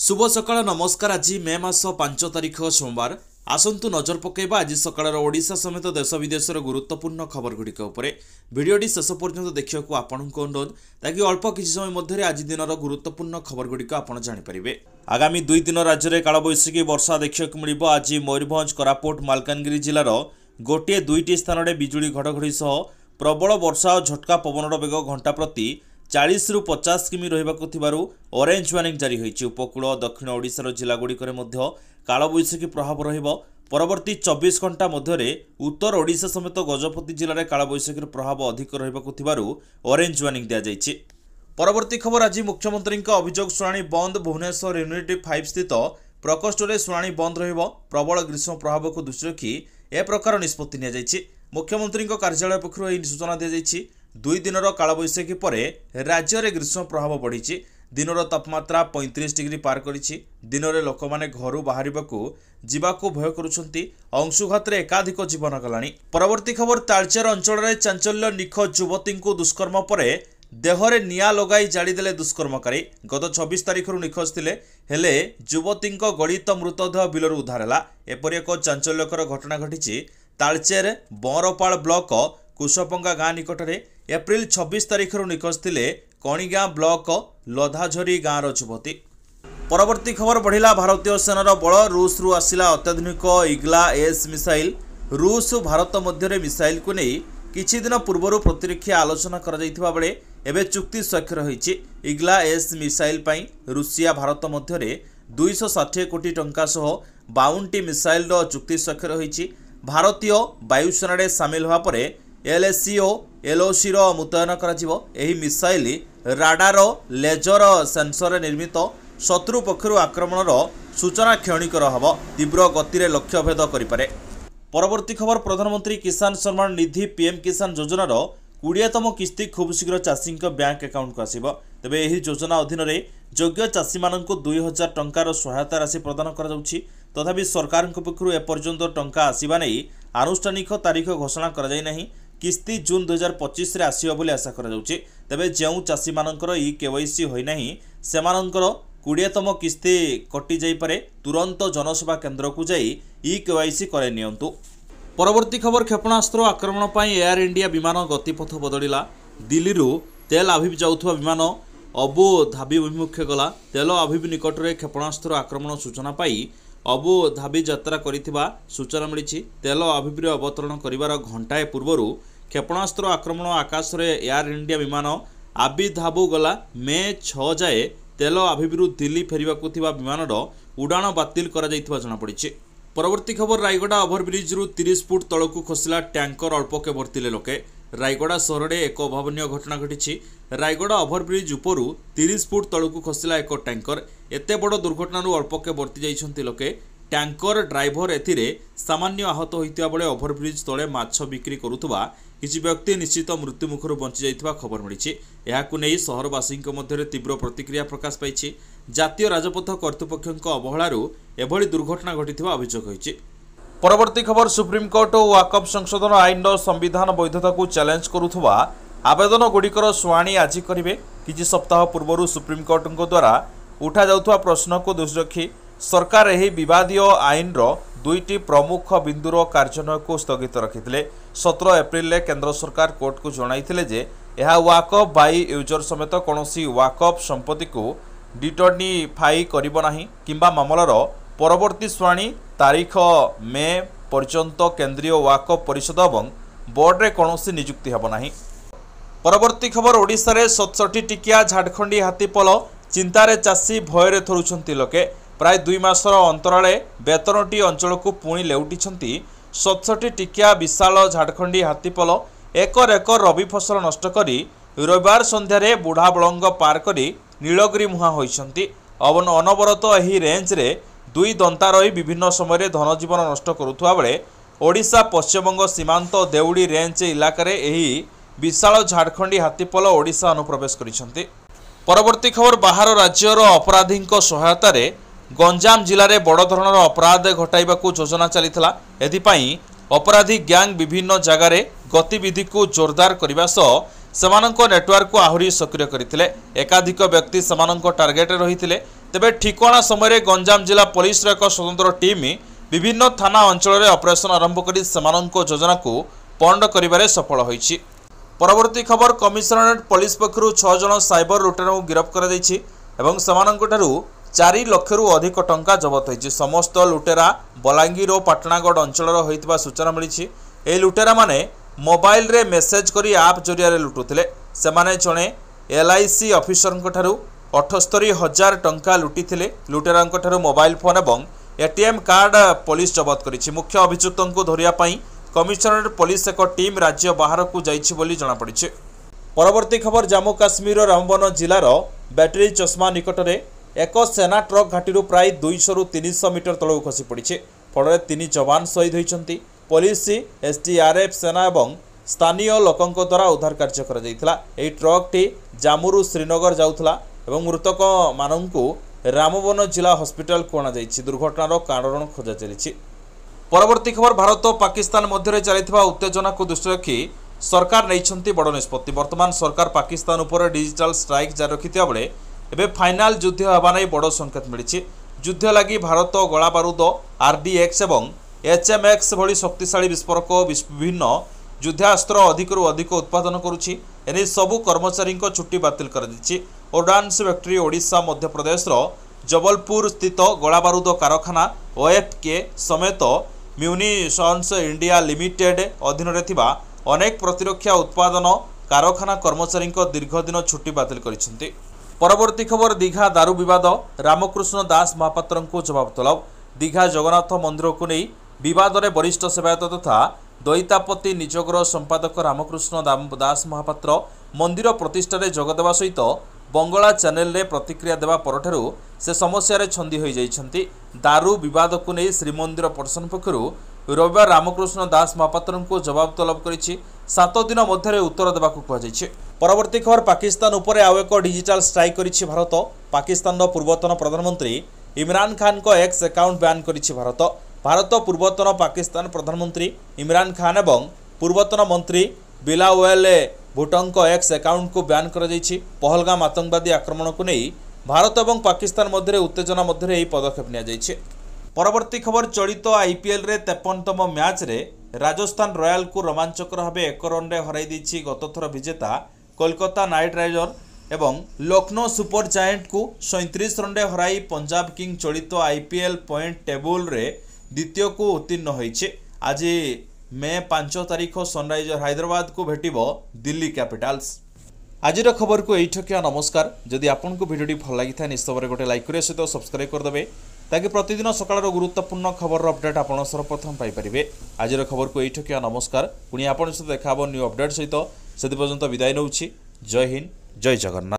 शुभ सकाळ नमस्कार। आज मे मास 5 तारिख सोमवार। आसंतु नजर पकेबा आज सकाळर ओडिशा समेत देश विदेशर गुरुत्वपूर्ण खबर गुड़िक भिडियोटी शेष पर्यंत देखा आपंक अनुरोध ताकि अल्प किसी समय मध्य आज दिनर गुरुत्वपूर्ण खबर गुड़िक आप जानीपारे। आगामी 2 दिन राज्य में कालबैशाखी वर्षा देखा मिल। आज मयूरभंज कोरापुट मालकानगिरी जिलार गोटे दुईटी स्थान में बिजुली घड़घड़ी सह प्रबल वर्षा और झटका पवनर बेग घंटा प्रति 40 ରୁ 50 किमी रहिबाकु थिबारु ऑरेंज वार्निंग जारी होईछि। उपकूल दक्षिण ओडिशार जिलागुड़िकर मध्य कालबैशाखी प्रभाव रहिबो। परवर्ती 24 घंटा मध्य उत्तर ओडिशा समेत गजपति जिले में कालबैशाखी प्रभाव अधिक रहिबाकु थिबारु ऑरेंज वार्निंग दिया जाइछि। परवर्ती खबर आज मुख्यमंत्री अभियोग शुणाणी बंद। भुवनेश्वर यूनिट 5 स्थित प्रकोष्ठ में शुणाणी बंद रहिबो। प्रबल ग्रीष्म प्रभाव को दृष्टि रखी ए प्रकार निष्पत्ति निया जाइछि। मुख्यमंत्री कार्यालय पक्षरु एही सूचना दिया जाइछि। 2 दिनर कालबैशाखी पर राज्य में ग्रीष्म प्रभाव बढ़ी। दिनर तापमात्रा 35 डिग्री पार करिछि। दिन में लोक मैंने घर बाहर जावाक भय करुछंती। अंशुघात एकाधिक जीवन गलानी। परवर्ती खबर तालचेर अंचल में चांचल्य। निखोज युवती को दुष्कर्म पर देहरे निया लगाई जाड़ीदेले दुष्कर्मकारी। गत 26 तारिख निखोज थिले हेले युवती गलित मृतदेह बिलरू उद्धार है। एपरि एक चांचल्यकर घटना घटी तालचेर बंरपाल ब्लॉक कुशपंगा गाँ निकट में एप्रिल 26 तारिख निखोज थिले कणिगाँ ब्लॉक लधाझरी गाँवर युवती। परवर्ती खबर बढ़िला। भारतीय सेनार बल रूस रु आसिला अत्याधुनिक इग्ला-एस मिसाइल। रूस भारत मध्य मिसाइल को नहीं किछि दिन पूर्व प्रतिरक्षा आलोचना करा जायथिबा बेले एबे चुक्ति स्वाक्षर होईछि। इग्ला-एस मिसाइल पई रूसिया भारत मध्य 260 कोटी टंका सह 52टी मिसाइल चुक्ति स्वाक्षर होईछि। भारतीय वायुसेना रे सामिल होवा परे एलएसीओ एलओसी मुतयन करा। मिसाइल राडार लेजर सेंसर निर्मित शत्रु पक्षर आक्रमणर सूचना क्षणिकर हब तीव्र गति में लक्ष्य भेद करें। परवर्ती खबर प्रधानमंत्री किसान सम्मान निधि पीएम किसान योजनार 20तम किस्ती खूब शीघ्र चाषी बैंक अकाउंट को आसिब। तेबे एही योजना अधीन योग्य चाषी मानक 2000 टंकार सहायता राशि प्रदान करा। तथापि सरकार पक्षर एपर्यंत टंका आसवा नहीं आनुष्ठानिक तारीख घोषणा करा नहीं। किस्ती जून 2025 रे आसियो बोली आशा करा जाउछि। तबे जेउ चाषी मानकर ई केवाईसी होई नाही सेमानकर 20तम किस्ती कटि जाई पारे तुरंत जनसेवा केंद्र को जाई ई केवाईसी करे नियंतु। परवर्ती खबर क्षेपणास्त्र आक्रमण पर एयर इंडिया विमान गतिपथ बदलिला। दिल्ली तेल आविव जाउथुवा विमान अबु धाबी अभिमुखे गला। तेल आविव निकट में क्षेपणास्त्र आक्रमण सूचना पाई अबु धाबी यात्रा करिथिबा सूचना मिली। तेल आविव अवतरण करिवार घंटाए पूर्व क्षेपणास्त्र आक्रमण आकाश रे एयर इंडिया विमान आबि धाबु गला। मे 6 जाए तेल आविव दिल्ली फेरिबाकु थिबा विमानर उड़ाण बातिल करा जायथिबा जଣା पड़िछि। परवर्ती खबर रायगड़ा ओभरब्रिज रु 30 फुट तलकू खसला टैंकर अल्पके भर्तिले लोके। रायगड़ा सहर में एक अभावन घटना घटी। रायगड़ा ओभरब्रिज उपरू 30 फुट तलकू खसला एक टैंकर। एते बड़ दुर्घटना अल्पके भर्ती जाइछन्ति लोके। टैंकर ड्राइवर एथिरे सामान्य आहत होइतिबा बेले ओभरब्रिज तले माछ बिक्री करुथुबा किछि व्यक्ति निश्चित मृत्यु मुखर बंची जाइथिबा खबर मिलिछि। एहाकु नै सहरवासी मध्य तीव्र प्रतिक्रिया प्रकाश पाइछि। जातीय राजपथ कर्तृपक्षक अवहेलारू एभली दुर्घटना घटिथिबा अभियोग होइछि। परवर्ती खबर सुप्रीमकोर्ट और वाकफ संशोधन आईन संविधान वैधता को चैलेंज करुथुबा आवेदन गुड़िकर शुणाणी आज करेंगे। किछि सप्ताह पूर्व सुप्रीमकोर्ट द्वारा उठा जाउथुबा प्रश्न को दृष्टि रखी सरकार यह विवादीय आईन दुईटी प्रमुख बिंदुर कार्यान्वयन को स्थगित रखिथिले। 17 एप्रिल में केंद्र सरकार कोर्ट को जणाइथिले जे यह वाकफ बाई यूजर समेत कौनसी वाकफ संपत्ति को डिटर्निफाई करिबो नाही किंबा मामलार परवर्ती शुणाणी तारीख मे पर्यंत केंद्रीय वाकफ परिषद और बोर्ड रे कौनसी नियुक्ति हेबो नाही। परवर्ती खबर ओडिशा रे 67 टिकिया झारखंडी हाथीपल चिंतारे चाषी भୟରେ थरुछंती लोके। प्राय 2 मासर अंतराले बेतनटी अंचल को पुणी लेउटिछंती 67 टिकिया विशाल झारखंडी हाथीपल एकर एकर रबी फसल नष्ट करी रविवार संध्यारे बुढ़ा बलंग पार करी नीलगिरी मुहां होइछंती। अनवरत एही रेंज रे 2 दंता रही विभिन्न समय धनजीवन नष्ट करुथुवा बेले ओडिशा पश्चिमबंग सीमांत देउड़ी रेंज इलाकार एही विशाल झारखंडी हाथीपल ओडिशा अनुप्रवेश करिछंती। परवर्ती खबर बाहर राज्यर अपराधी सहायता रे गंजाम जिले में बड़ धरणर अपराध घटाइबाकू योजना चलीथिला। एथिपाई अपराधी ग्यांग विभिन्न जगार गतिविधि को जोरदार करने सह सेमानंक नेटवर्क को आहुरी सक्रिय करथिले। एकाधिक व्यक्ति सेमानंक टार्गेट रे रहिथिले। तेबे ठिकाना समय गंजाम जिला पुलिस एक स्वतंत्र टीम विभिन्न थाना अंचल में ऑपरेशन आरंभ करी सेमानंक योजना को पंड करिबारे सफल होईछि। परवर्ती खबर कमिशनरेट पुलिस पक्षरु 6 जन साइबर लुटेरा को गिरफ्त करा जायछि एवं सेमानंकठारु 4 लाख रु अधिक टंका जबत होईछि। समस्त लुटेरा बलांगीर और पाटनागढ़ अंचल होइतिबा सूचना मिलिछि। ए लुटेरा माने मोबाइल रे मेसेज करी आप जरिया लुटुथिले। सेमाने जणे LIC ऑफिसर 78,000 टंका लुटिथिले। लुटेरांकठारु मोबाइल फोन एवं ATM कार्ड पुलिस जबत करिछि। मुख्य अभियुक्तों को धरिया पई कमिशनरेट पुलिस एक टीम राज्य बाहर को जाइछि बोली जଣା पड़िछि। परवर्ती खबर जम्मू काश्मीर रामबन जिलार बैटरी चश्मा निकट में एक सेना ट्रक घाटी प्राय 200 ରୁ 300 मीटर तलू खसी पड़ी। फल 3 जवान शहीद होती। पुलिस SDRF सेना और स्थानीय लोकों द्वारा उद्धार कार्य करा। ट्रक टी जम्मू श्रीनगर जाऊला एवं मृतक मानू रामबन जिला हॉस्पिटल को अणाई। दुर्घटनार कारण खोजा चली। परवर्ती खबर भारत और पाकिस्तान मध्य चलता उत्तेजना को दृष्टि रखी सरकार नहीं बड़ निष्पत्ति। वर्तमान सरकार पाकिस्तान उपर डिजिटल स्ट्राइक जारी रखिथिबा बेले एबे फाइनाल युद्ध हेबा नै बड़ संकेत मिली। युद्ध लगी भारत गोला बारूद RDX और HMX भली शक्तिशाली विस्फोरक विभिन्न युद्धास्त्र अधिकरू अधिक उत्पादन करुछि। एने सबु कर्मचारी छुट्टी बातिल कर दिछि। ओर्डान्स फैक्ट्री ओडिशा मध्य प्रदेश जबलपुर स्थित गोला बारूद कारखाना OFK समेत म्यूनिशंस इंडिया लिमिटेड अधीन अनेक प्रतिरक्षा उत्पादन कारखाना कर्मचारी दीर्घदिन छुट्टी बातिल करिसेंति। परवर्ती खबर दीघा दारू विवाद रामकृष्ण दास महापात्र को जवाब तलब। दीघा जगन्नाथ मंदिर को नहीं विवाद में वरिष्ठ सेवायत तथा दैतापति निजोगर संपादक रामकृष्ण दास महापात्र मंदिर प्रतिष्ठार जोगदेवा सहित बंगला चैनल रे प्रतिक्रिया देवा परठारु से समस्या रे छंदी होई जाइछंती। दारू विवाद को नहीं श्रीमंदिर प्रशासन पक्षरु रविवार रामकृष्ण दास महापात्र को जवाब तलब करिछि। 7 दिन मध्य उत्तर देवाक कहुछि। परवर्ती खबर पाकिस्तान उपरे आउ एक डिजिटल स्ट्राइक करिछि भारत। पाकिस्तान पूर्वतन प्रधानमंत्री इमरान खान को एक्स अकाउंट बैन करिछि भारत। भारत पूर्वतन पाकिस्तान प्रधानमंत्री इमरान खान एवं पूर्वतन मंत्री बिलावल भुट्टों एक्स अकाउंट को बैन कर पहलगाम आतंकवादी आक्रमण को नहीं भारत और पाकिस्तान मध्य उत्तेजना मध्य यह पदक्षेप नि। परवर्ती खबर चलित IPL रे 53तम मैच रे राजस्थान रॉयल को रोमांचकर भाव 1 रन रे हराई दैछि गतथर विजेता कोलकाता नाइट राइडर एवं लखनऊ सुपर जायंट को 37 रन रे हराई पंजाब किंग चलित IPL पॉइंट टेबुल रे द्वितीय को उत्तीर्ण होइछे। आज मे 5 तारिख सनराइजर हैदराबाद को भेटिबो दिल्ली कैपिटल्स। आजिर खबर को एठकिया नमस्कार। जदि आपन को वीडियो भल लगी था निश्चय गोटे लाइक करे सहित सब्सक्राइब कर देबे ताकि प्रतिदिन सकाळर गुरुत्वपूर्ण खबर अपडेट आपण सर्वप्रथम पाई परिबे। आजिर खबर को एठकिया नमस्कार। पुणी आपण सहित देखाबो न्यू अपडेट सहित सेति पर्यंत विदाय नउछि। जय हिंद जय जगन्नाथ।